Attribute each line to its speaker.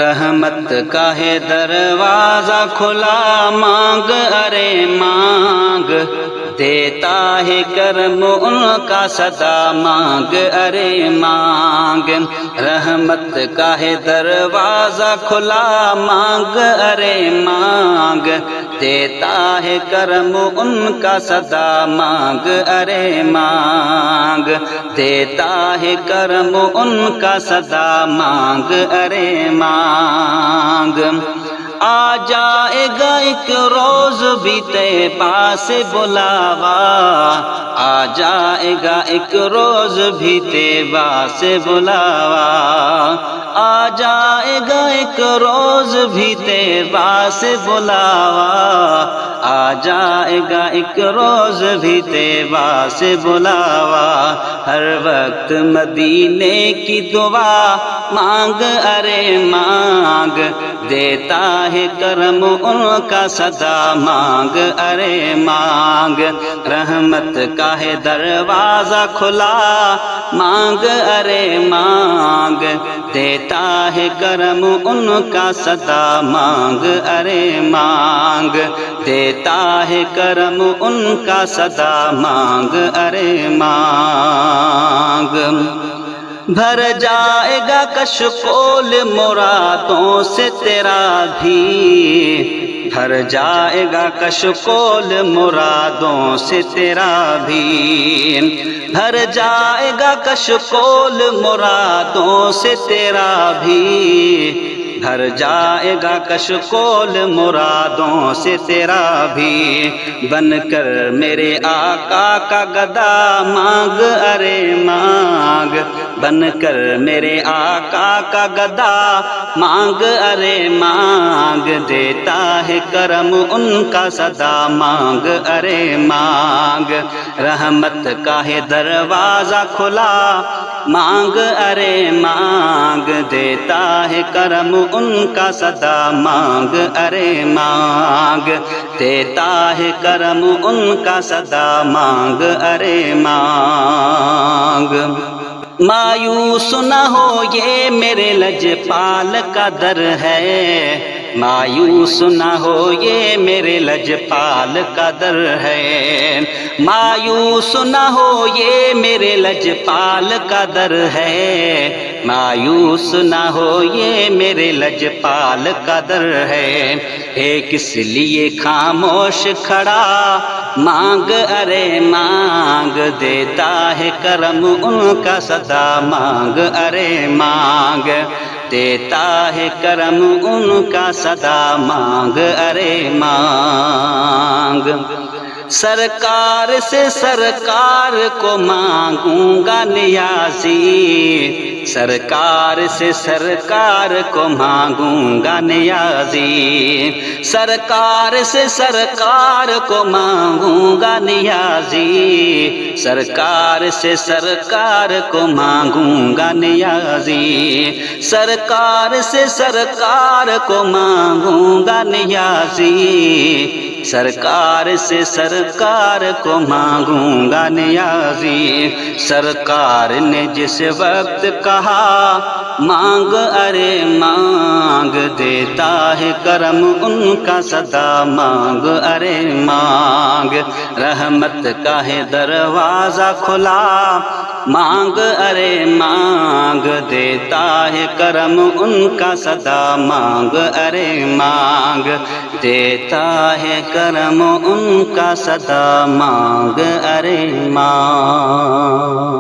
Speaker 1: رحمت کا ہے دروازہ کھلا، مانگ ارے مانگ، دیتا ہے کرم ان کا صدا، مانگ ارے مانگ۔ رحمت کا ہے دروازہ کھلا، مانگ ارے مانگ، دیتا ہے کرم ان کا صدا، مانگ ارے مانگ، دیتا ہے کرم ان کا صدا، مانگ ارے مانگ۔ آ جائے گا ایک روز بھی طیبہ سے بلاوا، آ جائے گا ایک روز بھی طیبہ سے بلاوا، آ جائے گا ایک روز بھی طیبہ سے بلاوا، آ جائے گا ایک روز بھی طیبہ سے بلاوا۔ ہر وقت مدینے کی دعا مانگ ارے مانگ، دیتا ہے کرم ان کا صدا، مانگ ارے مانگ۔ رحمت کا ہے دروازہ کھلا، مانگ ارے مانگ، دیتا ہے کرم ان کا صدا، مانگ ارے مانگ، دیتا ہے کرم ان کا صدا، مانگ ارے مانگ۔ بھر جائے گا کشکول مرادوں سے تیرا بھی، بھر جائے گا کشکول مرادوں سے تیرا بھی، بھر جائے گا کشکول مرادوں سے تیرا بھی، بھر جائے گا کشکول مرادوں سے تیرا بھی۔ بن کر میرے آقا کا گدا مانگ ارے مانگ، بن کر میرے آقا کا گدا مانگ ارے مانگ، دیتا ہے کرم ان کا صدا، مانگ ارے مانگ۔ رحمت کا ہے دروازہ کھلا، مانگ ارے مانگ، دیتا ہے کرم ان کا صدا، مانگ ارے مانگ، دیتا ہے کرم ان کا صدا، مانگ ارے مانگ۔ مایوس نہ ہو یہ میرے لجپال کا در ہے، مایوس نہ ہو یہ میرے لجپال کا در ہے، مایوس نہ ہو یہ میرے لجپال کا در ہے، مایوس نہ ہو یہ میرے لجپال کا در ہے۔ ہے کس لیے خاموش کھڑا، مانگ ارے مانگ، دیتا ہے کرم ان کا صدا، مانگ ارے مانگ، دیتا ہے کرم ان کا صدا، مانگ ارے مانگ۔ سرکار سے سرکار کو مانگوں گا نیازی، سرکار سے سرکار کو مانگوں گا نیازی، سرکار سے سرکار کو مانگوں گا نیازی، سرکار سے سرکار کو مانگوں گا نیازی، سرکار سے سرکار کو مانگوں گا نیازی، سرکار سے سرکار کو مانگوں گا نیازی۔ سرکار نے جس وقت کہا مانگ ارے مانگ، دیتا ہے کرم ان کا صدا، مانگ ارے مانگ۔ رحمت کا ہے دروازہ کھلا، مانگ ارے مانگ، دیتا ہے کرم ان کا صدا، مانگ ارے مانگ، دیتا ہے کرم ان کا صدا، مانگ ارے مانگ۔